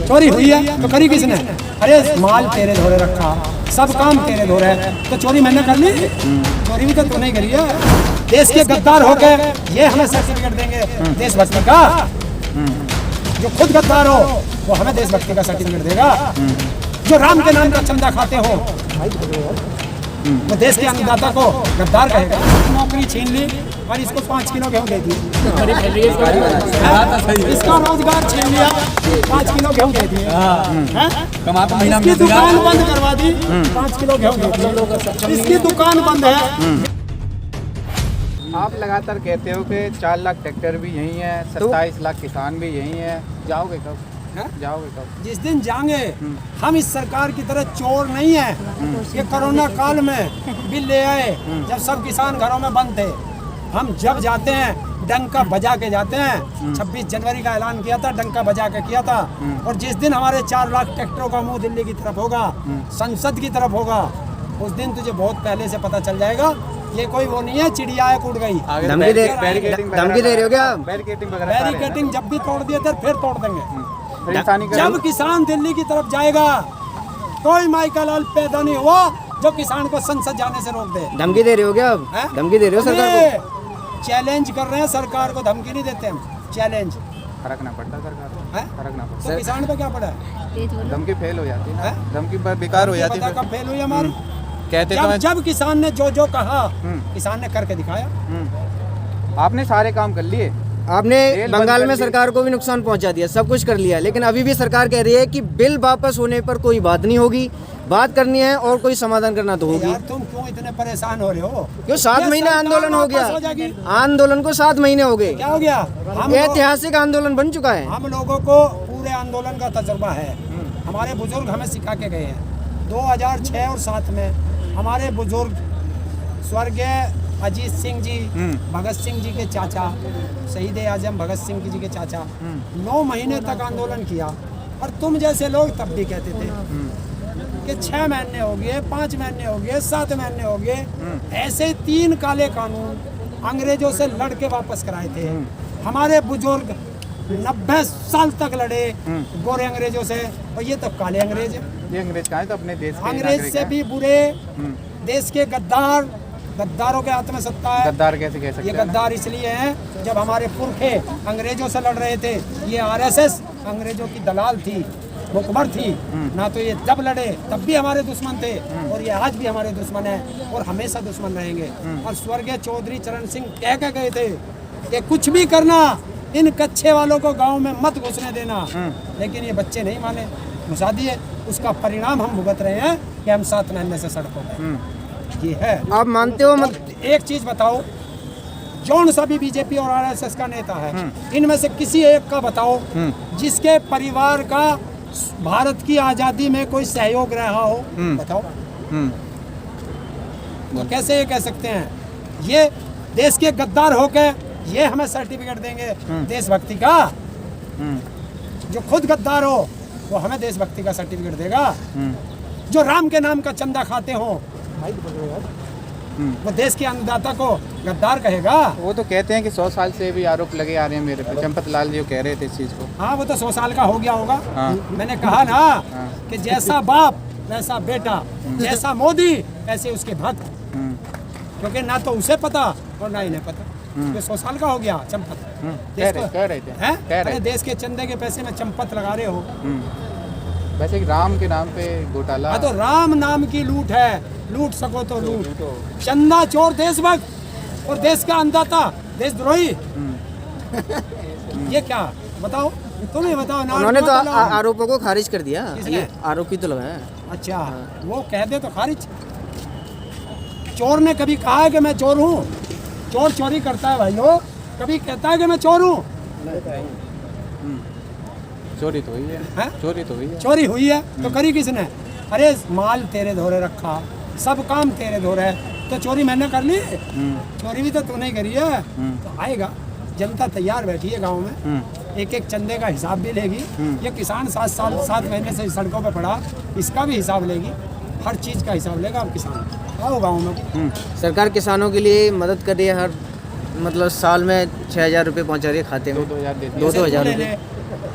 चोरी हुई है तो करी किसने? अरे माल तेरे धोरे रखा, सब काम तेरे धोरे है, तो चोरी मैंने कर ली? चोरी भी तो तूने करी है। देश के गद्दार होके ये हमें सर्टिफिकेट देंगे देशभक्ति का? जो खुद गद्दार हो वो हमें देशभक्ति का सर्टिफिकेट देगा? जो राम के नाम का चंदा खाते हो वो देश के अन्नदाता को गद्दार कहेगा? नौकरी छीन ली और इसको 5 किलो गेहूँ दे दी, इसका रोजगार छीन लिया, 5 किलो गेहूँ दे दिए, इसकी दुकान बंद करवा दी, 5 किलो गेहूँ दे दी, इसकी दुकान बंद है। आप लगातार कहते हो कि 4 लाख ट्रैक्टर भी यही है, 27 लाख किसान भी यही है, जाओगे कब? जाओगे कब? जिस दिन जाएंगे। हम इस सरकार की तरह चोर नहीं है कि कोरोना काल में बिल ले आए जब सब किसान घरों में बंद थे। हम जब जाते हैं डंका बजा के जाते हैं। 26 जनवरी का ऐलान किया था, डंका बजा के किया था। और जिस दिन हमारे 4 लाख ट्रैक्टरों का मुंह दिल्ली की तरफ होगा, संसद की तरफ होगा, उस दिन तुझे बहुत पहले से पता चल जाएगा। ये कोई वो नहीं है चिड़िया है कूद गई। धमकी दे रहे हो क्या? बैरिकेटिंग जब भी तोड़ दिए थे फिर तोड़ देंगे। जब किसान दिल्ली की तरफ जाएगा कोई माइका लाल पैदा नहीं हुआ जो किसान को संसद जाने से रोक दे। धमकी दे रहे हो क्या? अब धमकी दे रहे हो सरकार को? चैलेंज कर रहे हैं सरकार को, धमकी नहीं देते हम, चैलेंज। फर्क ना पड़ता सरकार को, फर्क ना पड़ता। तो किसान पे क्या पड़ा है? धमकी फेल हो जाती है, धमकी बेकार हो जाती है। कब फेल हुई हमारी? कहते जब किसान ने जो कहा किसान ने करके दिखाया। आपने सारे काम कर लिए, आपने बंगाल में सरकार को भी नुकसान पहुंचा दिया, सब कुछ कर लिया, लेकिन अभी भी सरकार कह रही है कि बिल वापस होने पर कोई बात नहीं होगी, बात करनी है और कोई समाधान करना तो होगी। यार तुम क्यों इतने परेशान हो रहे हो? क्यों 7 महीने आंदोलन हो गया, आंदोलन को 7 महीने हो गए। क्या हो गया? ऐतिहासिक आंदोलन बन चुका है। हम लोगों को पूरे आंदोलन का तजुर्बा है। हमारे बुजुर्ग हमें सिखा के गए हैं। 2006 और 7 में हमारे बुजुर्ग स्वर्गीय अजीत सिंह जी, भगत सिंह जी के चाचा, शहीद आजम भगत सिंह जी के चाचा 9 महीने तक आंदोलन किया। और तुम जैसे लोग तब भी कहते थे कि 6 महीने हो गए, 5 महीने हो गए, 7 महीने हो गए। ऐसे 3 काले कानून अंग्रेजों से लड़ के वापस कराए थे। हमारे बुजुर्ग 90 साल तक लड़े गोरे अंग्रेजों से, और ये तो काले अंग्रेज है। ये अंग्रेज कहाँ है? तो अपने देश के अंग्रेज से भी बुरे देश के गद्दार, गद्दारों के हाथ में सत्ता है। गद्दार कैसे कह सकते ये गद्दार इसलिए हैं जब हमारे पुरखे अंग्रेजों से लड़ रहे थे, ये आरएसएस अंग्रेजों की दलाल थी, मुखबर थी ना। तो ये जब लड़े तब भी हमारे दुश्मन थे और ये आज भी हमारे दुश्मन है और हमेशा दुश्मन रहेंगे। और स्वर्गीय चौधरी चरण सिंह कह के गए थे कि कुछ भी करना, इन कच्चे वालों को गाँव में मत घुसने देना। लेकिन ये बच्चे नहीं माने, घुसा दिए। उसका परिणाम हम भुगत रहे हैं कि हम 7 महीने से सड़कों पर। ये है। आप मानते हो? एक चीज बताओ, जौन सा भी बीजेपी और आरएसएस का नेता है, इनमें से किसी एक का बताओ जिसके परिवार का भारत की आजादी में कोई सहयोग रहा हो, बताओ। तो कैसे ये कह सकते हैं ये देश के गद्दार होके ये हमें सर्टिफिकेट देंगे देशभक्ति का? जो खुद गद्दार हो वो हमें देशभक्ति का सर्टिफिकेट देगा? जो राम के नाम का चंदा खाते हो वो देश के अन्नदाता को गद्दार कहेगा? वो तो कहते हैं कि 100 साल से भी आरोप लगे आ रहे हैं मेरे पे। चंपत लाल जी कह रहे थे इस चीज को। हाँ, वो तो 100 साल का हो गया होगा। मैंने कहा ना कि जैसा बाप वैसा बेटा, जैसा मोदी ऐसे उसके भक्त। क्योंकि ना तो उसे पता और ना इन्हें पता। तो 100 साल का हो गया चंपत। कह रहे थे देश के चंदे के पैसे में चंपत लगा रहे हो। वैसे राम के नाम पे घोटाला। हाँ, तो राम नाम की लूट है, लूट सको तो लूट। चंदा चोर देशभक्त और देश का अन्नदाता देशद्रोही। ये क्या बताओ, तुम ही बताओ ना। उन्होंने तो आरोपों को खारिज कर दिया। किसने? आरोप ही तो लगाया। अच्छा, वो कह दे तो खारिज। चोर ने कभी कहा है कि मैं चोर हूँ? चोर चोरी करता है भाइयों, कभी कहता है कि मैं चोर हूँ? चोरी तो हुई है, चोरी तो हुई है। चोरी हुई है तो करी किसने? अरे माल तेरे धोरे रखा, सब काम तेरे धोरे है, तो चोरी मैंने कर ली? चोरी भी तो तूने करी है। तो आएगा, जनता तैयार बैठी है गाँव में, एक एक चंदे का हिसाब भी लेगी। ये किसान 7 महीने से सड़कों पे पड़ा, इसका भी हिसाब लेगी, हर चीज़ का हिसाब लेगा। अब किसान आओ गाँव में। सरकार किसानों के लिए मदद कर रही है, हर मतलब साल में 6,000 रुपये पहुँचा रही है खाते में। 2-2 हज़ार रुपये।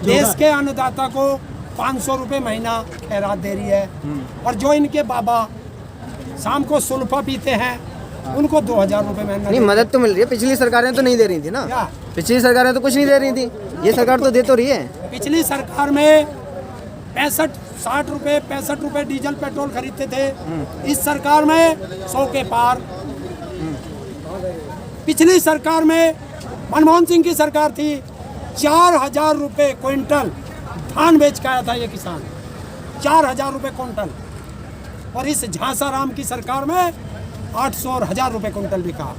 देश के अन्नदाता को 500 रुपये महीना खैरात दे रही है। और जो इनके बाबा शाम को सुल्फा पीते हैं उनको 2000 रुपये महीना नहीं, मदद तो मिल रही है। पिछली सरकारें तो नहीं दे रही थी ना, क्या? पिछली सरकारें तो कुछ नहीं दे रही थी, ये सरकार तो दे तो रही है। पिछली सरकार में 60 रुपये डीजल पेट्रोल खरीदते थे, इस सरकार में 100 के पार। पिछली सरकार में मनमोहन सिंह की सरकार थी, 4000 रुपये क्विंटल धान बेच के आया था ये किसान, 4000 रुपये क्विंटल। और इस झांसा राम की सरकार में 800 और 1000 रुपये क्विंटल बिका।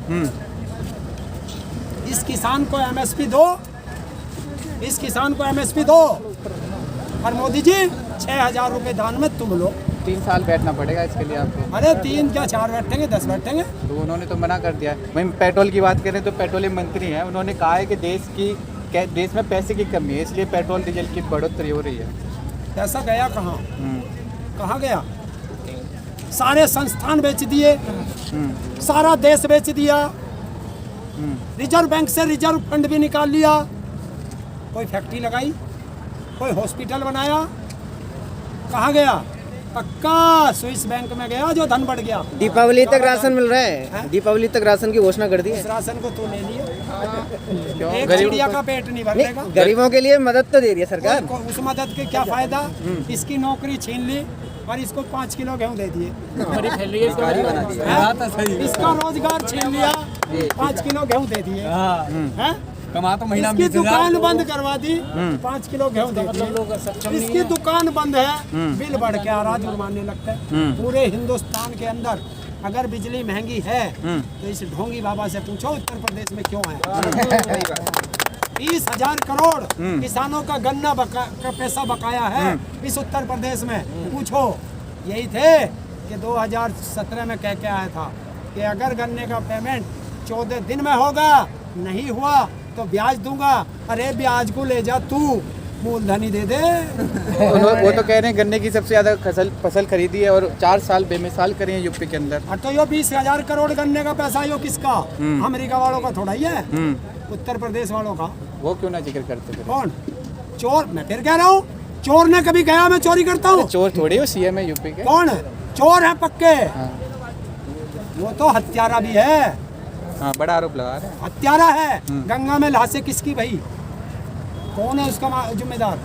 इस किसान को एमएसपी दो, इस किसान को एमएसपी दो। और मोदी जी 6000 रुपये दान में तुम लो। 3 साल बैठना पड़ेगा इसके लिए आपको। अरे 3 क्या 4 बैठेंगे, 10 बैठेंगे। तो उन्होंने तो मना कर दिया। वहीं पेट्रोल की बात करें तो पेट्रोलियम मंत्री हैं, उन्होंने कहा है कि देश में पैसे की कमी है, इसलिए पेट्रोल डीजल की बढ़ोतरी हो रही है। पैसा गया कहाँ? कहाँ गया? सारे संस्थान बेच दिए, सारा देश बेच दिया, रिजर्व बैंक से रिजर्व फंड भी निकाल लिया। कोई फैक्ट्री लगाई, कोई हॉस्पिटल बनाया, कहाँ गया? पक्का स्विस बैंक में गया जो धन बढ़ गया। दीपावली तक राशन मिल रहा है, दीपावली तक राशन की घोषणा कर दी है। इस राशन को तू ले लिया, एक चिड़िया का पेट नहीं भरेगा। गरीबों के लिए मदद तो दे रही है सरकार। उस मदद के क्या फायदा? इसकी नौकरी छीन ली और इसको 5 किलो गेहूँ दे दिए। इसका रोजगार छीन लिया, 5 किलो गेहूँ दे दिए। हैं? कमा तो महीना इसकी दुकान बंद करवा दी, 5 किलो गेहूँ दे दिए। इसकी दुकान बंद है, बिल बढ़ के आ रहा, जुर्माने लगते हैं। पूरे हिंदुस्तान के अंदर अगर बिजली महंगी है तो इस ढोंगी बाबा से पूछो उत्तर प्रदेश में क्यों है। 30,000 करोड़ किसानों का गन्ना का पैसा बकाया है इस उत्तर प्रदेश में। पूछो, यही थे कि 2017 में कह के आया था कि अगर गन्ने का पेमेंट 14 दिन में होगा, नहीं हुआ तो ब्याज दूंगा। अरे ब्याज को ले जा तू, मूलधन ही दे दे। वो तो कह रहे हैं गन्ने की सबसे ज्यादा फसल खरीदी है और 4 साल बेमिसाल करे हैं यूपी के अंदर। और तो यो 20,000 करोड़ गन्ने का पैसा यो किसका? अमेरिका वालों का थोड़ा ही है, उत्तर प्रदेश वालों का। वो क्यों ना जिक्र करते फिर? कौन चोर? मैं फिर कह रहा हूँ, चोर ने कभी कहा मैं चोरी करता हूँ? चोर थोड़ी हो सीएम है यूपी के। कौन है? चोर है पक्के। हाँ। वो तो हत्यारा भी है। हाँ, बड़ा आरोप लगा रहे हैं। हत्यारा है। गंगा में लाशें किसकी भाई? कौन है उसका जिम्मेदार?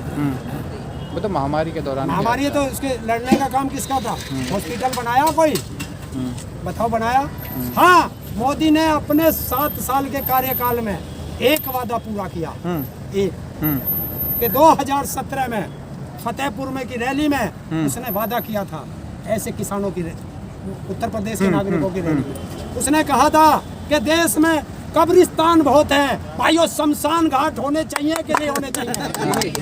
वो तो महामारी के दौरान महामारी है तो उसके लड़ने का काम किसका था? हॉस्पिटल बनाया कोई? बताओ बनाया? हाँ, मोदी ने अपने 7 साल के कार्यकाल में एक वादा पूरा किया। एक कि 2017 में फतेहपुर में की रैली में उसने वादा किया था, ऐसे किसानों की उत्तर प्रदेश के नागरिकों की रैली। उसने कहा था कि देश में कब्रिस्तान बहुत है भाइयों, शमशान घाट होने चाहिए कि नहीं होने चाहिए।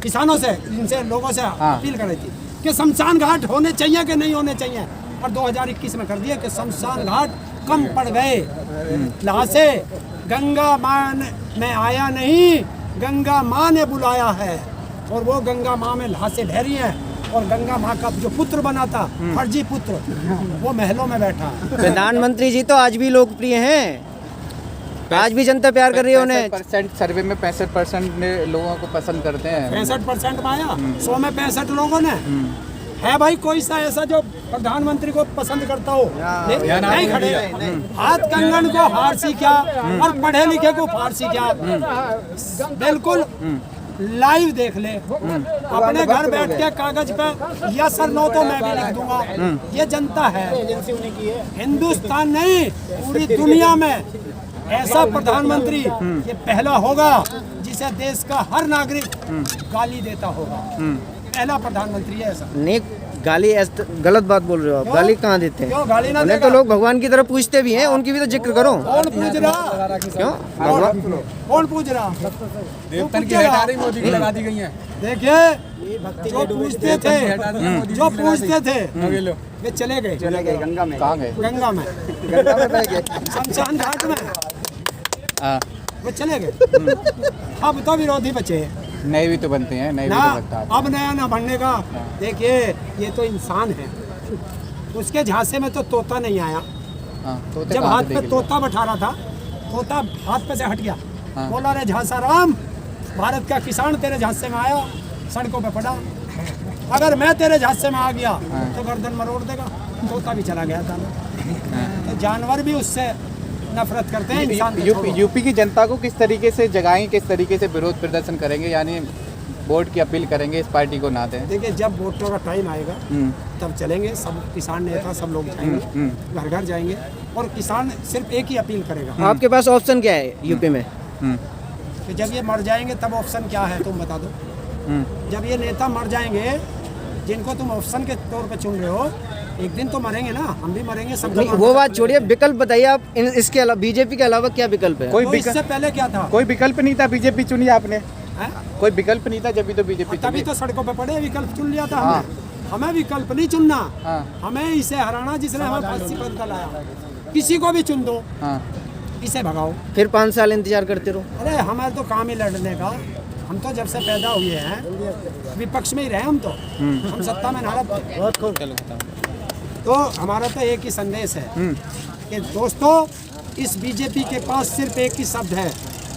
किसानों से, इनसे लोगों से अपील कर रही थी कि शमशान घाट होने चाहिए कि नहीं होने चाहिए। और 2021 में कर दिया कि शमशान घाट कम पड़ गए। लाशे गंगा माँ में आया नहीं, गंगा माँ ने बुलाया है। और वो गंगा माँ में लाशें ढेरी हैं। और गंगा माँ का जो पुत्र बना था, फर्जी पुत्र, वो महलों में बैठा है। प्रधानमंत्री जी तो आज भी लोकप्रिय हैं, आज भी जनता प्यार कर रही है उन्हें। 65% सर्वे में 65% लोगों को पसंद करते हैं। 65% में आया, 100 में 65 लोगों ने। है भाई कोई सा ऐसा जो प्रधानमंत्री को पसंद करता हो? नहीं खड़े। हाथ कंगन को हारसी क्या और पढ़े लिखे को फारसी क्या? बिल्कुल लाइव देख ले, अपने घर बैठ के कागज पे यस और नो तो मैं भी लिख दूंगा। ये जनता है, हिंदुस्तान नहीं पूरी दुनिया में ऐसा प्रधानमंत्री ये पहला होगा जिसे देश का हर नागरिक गाली देता होगा। पहला प्रधानमंत्री है ऐसा। नहीं, गाली गलत बात बोल रहे हो आप। गाली कहाँ देते हैं? क्यों गाली ना उन्हें देगा? तो लोग भगवान की तरफ पूछते भी हैं, उनकी भी तो जिक्र करो। कौन पूछ रहा? क्यों भगवान? कौन पूछ रहा? देवतन की हटारी मोदी की लगा दी गई है। देखिए, जो पूछते थे वे चले गए गंगा में। कहाँ गए? गंगा में, शमशान घाट में वो चले गए। अब तो विरोधी बचे नए भी तो बनते हैं, नए भी ना, तो बनता है। अब नया ना बनने का। देखिए, ये तो इंसान है, उसके झांसे में तो तोता नहीं आया। जब हाथ पे तोता बैठा रहा था, तोता हाथ पे से हट गया। बोला रे झांसा राम, भारत का किसान तेरे झांसे में आया, सड़कों पे पड़ा। अगर मैं तेरे झांसे में आ गया तो गर्दन मरोड़ देगा। तोता भी चला गया था तो जानवर भी उससे नफरत करते हैं इंसान से छोड़ो। यूपी की जनता को किस तरीके से जगाएं, किस तरीके से विरोध प्रदर्शन करेंगे, यानी वोट की अपील करेंगे इस पार्टी को ना दें? देखिए जब वोटों का टाइम आएगा तब चलेंगे, सब किसान नेता सब लोग जाएंगे, घर घर जाएंगे और किसान सिर्फ एक ही अपील करेगा आपके पास ऑप्शन क्या है यूपी में? कि जब ये मर जाएंगे तब ऑप्शन क्या है तुम बता दो। जब ये नेता मर जाएंगे जिनको तुम ऑप्शन के तौर पे चुन रहे हो, एक दिन तो मरेंगे ना, हम भी मरेंगे सब। नहीं, वो बात छोड़िए, विकल्प बताइए आप। इसके अलावा बीजेपी के अलावा क्या विकल्प है? तो इससे पहले क्या था? कोई विकल्प नहीं था, बीजेपी चुनी आपने। है? कोई विकल्प नहीं था, जब भी तो बीजेपी तभी तो सड़कों पे पड़े विकल्प चुन लिया था हमने। हमें विकल्प नहीं चुनना, हमें इसे हराना जिसने हमें फांसी पर लाया। किसी को भी चुन दो, इसे भगाओ, फिर 5 साल इंतजार करते रहो। अरे हमारे तो काम ही लड़ने का। हम तो जब से पैदा हुए हैं विपक्ष में ही रहे, हम तो हम सत्ता में ना रहे। तो हमारा तो एक ही संदेश है कि दोस्तों इस बीजेपी के पास सिर्फ एक ही शब्द है,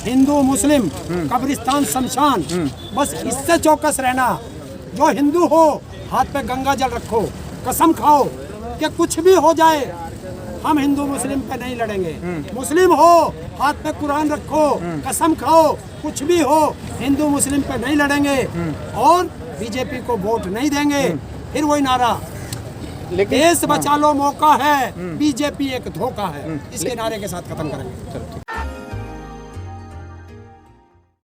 हिंदू मुस्लिम कब्रिस्तान शमशान। बस इससे चौकस रहना। जो हिंदू हो हाथ पे गंगा जल रखो, कसम खाओ कि कुछ भी हो जाए हम हिंदू मुस्लिम पे नहीं लड़ेंगे। मुस्लिम हो हाथ पे कुरान रखो, कसम खाओ कुछ भी हो हिंदू मुस्लिम पे नहीं लड़ेंगे और बीजेपी को वोट नहीं देंगे। फिर वही नारा, लेकिन देश बचा लो मौका है, बीजेपी एक धोखा है, इसके नारे के साथ खत्म करेंगे।